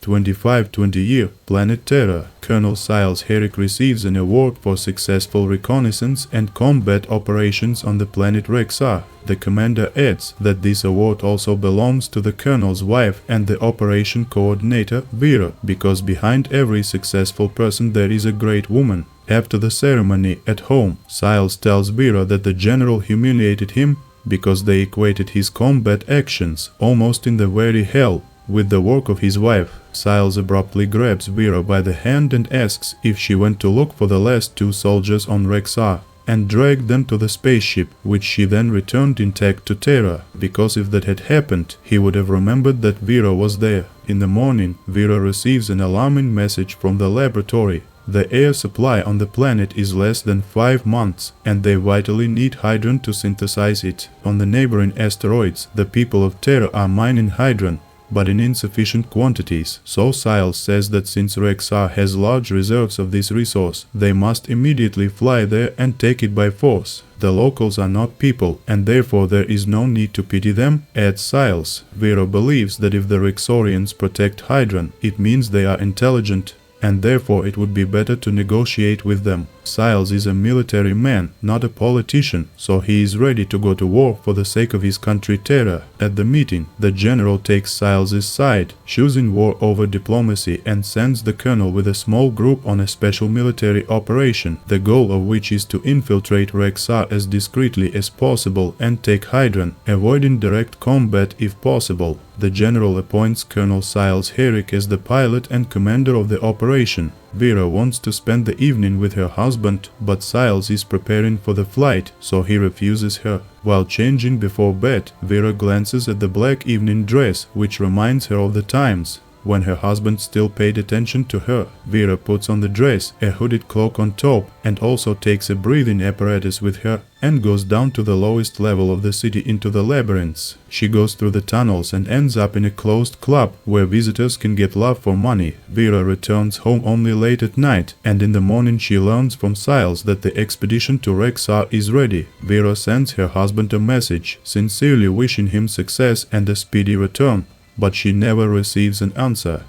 2520 Planet Terra. Colonel Silas Herrick receives an award for successful reconnaissance and combat operations on the planet Rexar. The commander adds that this award also belongs to the colonel's wife and the operation coordinator, Vera, because behind every successful person there is a great woman. After the ceremony at home, Silas tells Vera that the general humiliated him because they equated his combat actions, almost in the very hell, with the work of his wife. Silas abruptly grabs Vera by the hand and asks if she went to look for the last two soldiers on Rexar and dragged them to the spaceship, which she then returned intact to Terra, because if that had happened, he would have remembered that Vera was there. In the morning, Vera receives an alarming message from the laboratory. The air supply on the planet is less than 5 months, and they vitally need hydrogen to synthesize it. On the neighboring asteroids, the people of Terra are mining hydrogen, but in insufficient quantities, so Silas says that since Rexar has large reserves of this resource, they must immediately fly there and take it by force. The locals are not people, and therefore there is no need to pity them, adds Silas. Vera believes that if the Rexorians protect hydrogen, it means they are intelligent, and therefore it would be better to negotiate with them. Silas is a military man, not a politician, so he is ready to go to war for the sake of his country Terra. At the meeting, the general takes Silas's side, choosing war over diplomacy, and sends the colonel with a small group on a special military operation, the goal of which is to infiltrate Rexar as discreetly as possible and take hydrogen, avoiding direct combat if possible. The general appoints Colonel Silas Herrick as the pilot and commander of the operation. Vera wants to spend the evening with her husband, but Silas is preparing for the flight, so he refuses her. While changing before bed, Vera glances at the black evening dress, which reminds her of the times when her husband still paid attention to her. Vera puts on the dress, a hooded cloak on top, and also takes a breathing apparatus with her, and goes down to the lowest level of the city into the labyrinths. She goes through the tunnels and ends up in a closed club where visitors can get love for money. Vera returns home only late at night, and in the morning she learns from Silas that the expedition to Rexar is ready. Vera sends her husband a message, sincerely wishing him success and a speedy return, but she never receives an answer.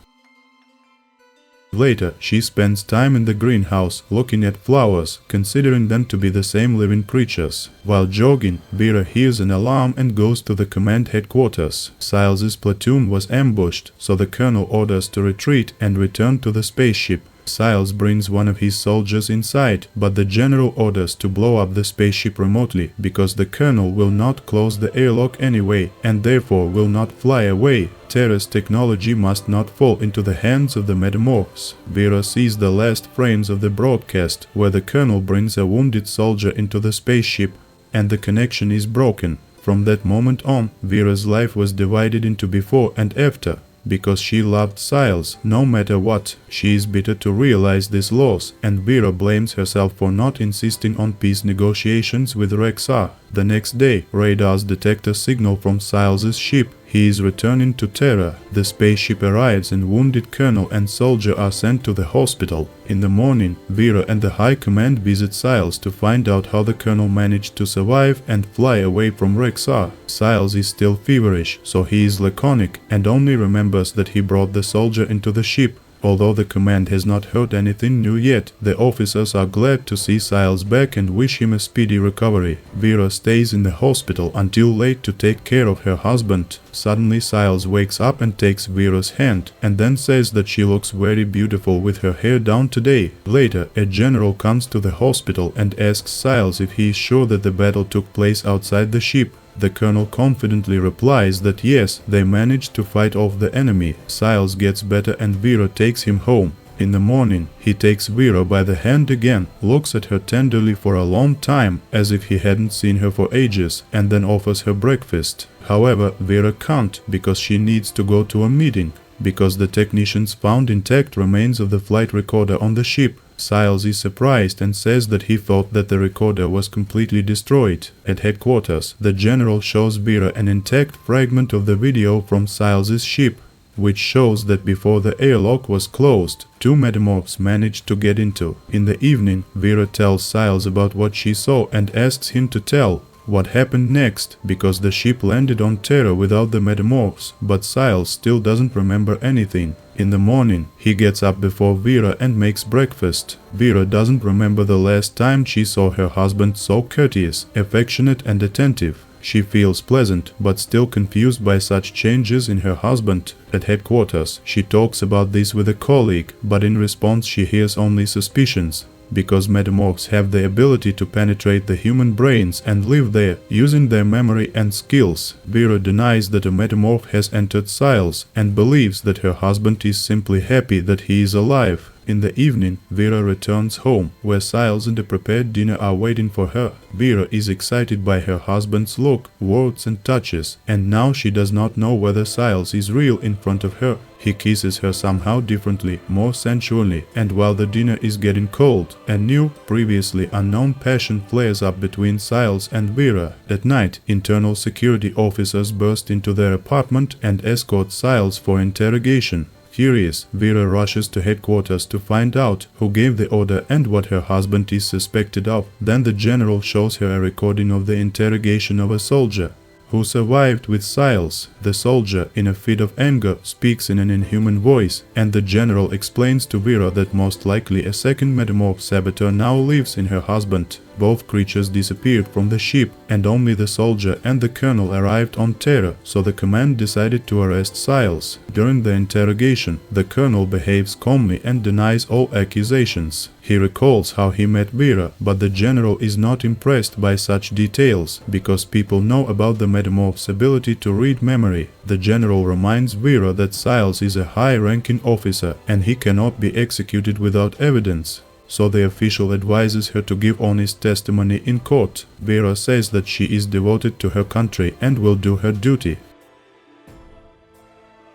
Later, she spends time in the greenhouse, looking at flowers, considering them to be the same living creatures. While jogging, Vera hears an alarm and goes to the command headquarters. Silas's platoon was ambushed, so the colonel orders to retreat and return to the spaceship. Silas brings one of his soldiers inside, but the general orders to blow up the spaceship remotely, because the colonel will not close the airlock anyway, and therefore will not fly away. Terra's technology must not fall into the hands of the metamorphs. Vera sees the last frames of the broadcast, where the colonel brings a wounded soldier into the spaceship, and the connection is broken. From that moment on, Vera's life was divided into before and after. Because she loved Silas, no matter what, she is bitter to realize this loss, and Vera blames herself for not insisting on peace negotiations with Rexar. The next day, radars detect a signal from Silas's ship. He is returning to Terra. The spaceship arrives and wounded colonel and soldier are sent to the hospital. In the morning, Vera and the High Command visit Silas to find out how the colonel managed to survive and fly away from Rexar. Silas is still feverish, so he is laconic and only remembers that he brought the soldier into the ship. Although the command has not heard anything new yet, the officers are glad to see Silas back and wish him a speedy recovery. Vera stays in the hospital until late to take care of her husband. Suddenly Silas wakes up and takes Vera's hand, and then says that she looks very beautiful with her hair down today. Later, a general comes to the hospital and asks Silas if he is sure that the battle took place outside the ship. The colonel confidently replies that yes, they managed to fight off the enemy. Silas gets better and Vera takes him home. In the morning, he takes Vera by the hand again, looks at her tenderly for a long time, as if he hadn't seen her for ages, and then offers her breakfast. However, Vera can't, because she needs to go to a meeting, because the technicians found intact remains of the flight recorder on the ship. Silas is surprised and says that he thought that the recorder was completely destroyed. At headquarters, the general shows Vera an intact fragment of the video from Silas's ship, which shows that before the airlock was closed, two metamorphs managed to get into. In the evening, Vera tells Silas about what she saw and asks him to tell what happened next, because the ship landed on Terra without the metamorphs, but Silas still doesn't remember anything. In the morning, he gets up before Vera and makes breakfast. Vera doesn't remember the last time she saw her husband so courteous, affectionate and attentive. She feels pleasant, but still confused by such changes in her husband. At headquarters, she talks about this with a colleague, but in response she hears only suspicions. Because metamorphs have the ability to penetrate the human brains and live there, using their memory and skills, Vera denies that a metamorph has entered Silas and believes that her husband is simply happy that he is alive. In the evening, Vera returns home, where Silas and a prepared dinner are waiting for her. Vera is excited by her husband's look, words and touches, and now she does not know whether Silas is real in front of her. He kisses her somehow differently, more sensually, and while the dinner is getting cold, a new, previously unknown passion flares up between Silas and Vera. At night, internal security officers burst into their apartment and escort Silas for interrogation. Curious, Vera rushes to headquarters to find out who gave the order and what her husband is suspected of. Then the general shows her a recording of the interrogation of a soldier who survived with Silas. The soldier, in a fit of anger, speaks in an inhuman voice, and the general explains to Vera that most likely a second metamorph saboteur now lives in her husband. Both creatures disappeared from the ship, and only the soldier and the colonel arrived on Terra, so the command decided to arrest Silas. During the interrogation, the colonel behaves calmly and denies all accusations. He recalls how he met Vera, but the general is not impressed by such details, because people know about the metamorph's ability to read memory. The general reminds Vera that Silas is a high-ranking officer, and he cannot be executed without evidence. So the official advises her to give honest testimony in court. Vera says that she is devoted to her country and will do her duty.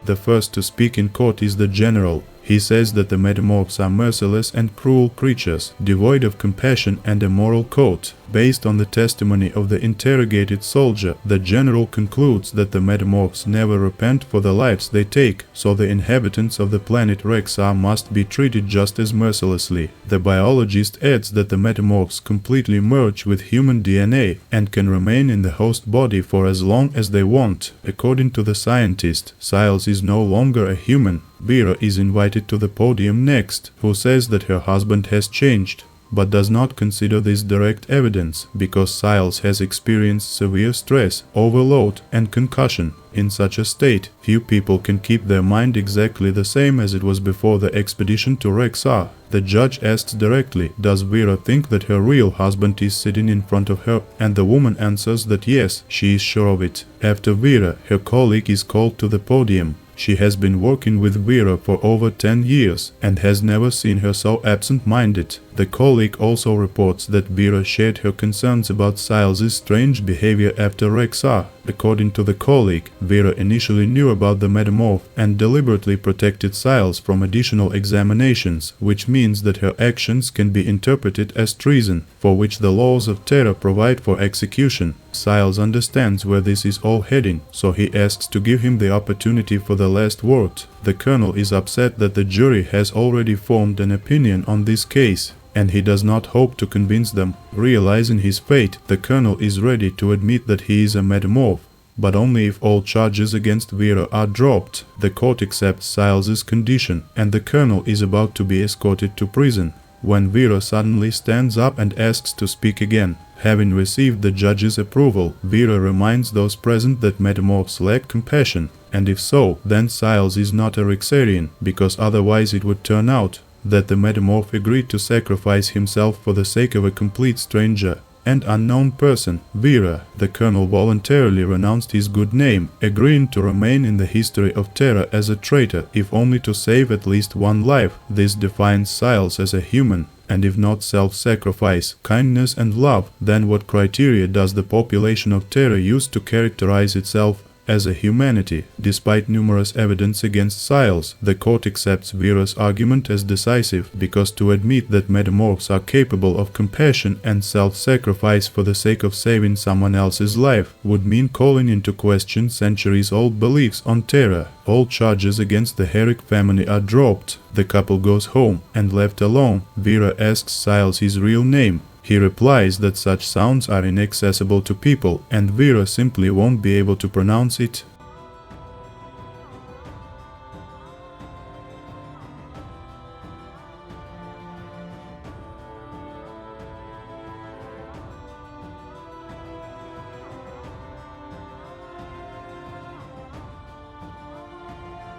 The first to speak in court is the general. He says that the metamorphs are merciless and cruel creatures, devoid of compassion and a moral code. Based on the testimony of the interrogated soldier, the general concludes that the metamorphs never repent for the lives they take, so the inhabitants of the planet Rexar must be treated just as mercilessly. The biologist adds that the metamorphs completely merge with human DNA and can remain in the host body for as long as they want. According to the scientist, Silas is no longer a human. Vera is invited to the podium next, who says that her husband has changed, but does not consider this direct evidence, because Silas has experienced severe stress, overload and concussion. In such a state, few people can keep their mind exactly the same as it was before the expedition to Rexar. The judge asks directly, does Vera think that her real husband is sitting in front of her, and the woman answers that yes, she is sure of it. After Vera, her colleague is called to the podium. She has been working with Vera for over 10 years and has never seen her so absent-minded. The colleague also reports that Vera shared her concerns about Silas's strange behavior after Rexar. According to the colleague, Vera initially knew about the metamorph and deliberately protected Silas from additional examinations, which means that her actions can be interpreted as treason, for which the laws of Terra provide for execution. Silas understands where this is all heading, so he asks to give him the opportunity for the last word. The colonel is upset that the jury has already formed an opinion on this case, and he does not hope to convince them. Realizing his fate, the colonel is ready to admit that he is a metamorph, but only if all charges against Vera are dropped. The court accepts Silas's condition, and the colonel is about to be escorted to prison, when Vera suddenly stands up and asks to speak again. Having received the judge's approval, Vera reminds those present that metamorphs lack compassion, and if so, then Silas is not a Rexarian, because otherwise it would turn out that the metamorph agreed to sacrifice himself for the sake of a complete stranger and unknown person. Vera, the colonel, voluntarily renounced his good name, agreeing to remain in the history of Terra as a traitor, if only to save at least one life. This defines Silas as a human, and if not self-sacrifice, kindness and love, then what criteria does the population of Terra use to characterize itself as a humanity? Despite numerous evidence against Silas, the court accepts Vera's argument as decisive, because to admit that metamorphs are capable of compassion and self-sacrifice for the sake of saving someone else's life would mean calling into question centuries-old beliefs on Terra. All charges against the Herrick family are dropped. The couple goes home, and left alone, Vera asks Silas his real name. He replies that such sounds are inaccessible to people, and Vera simply won't be able to pronounce it.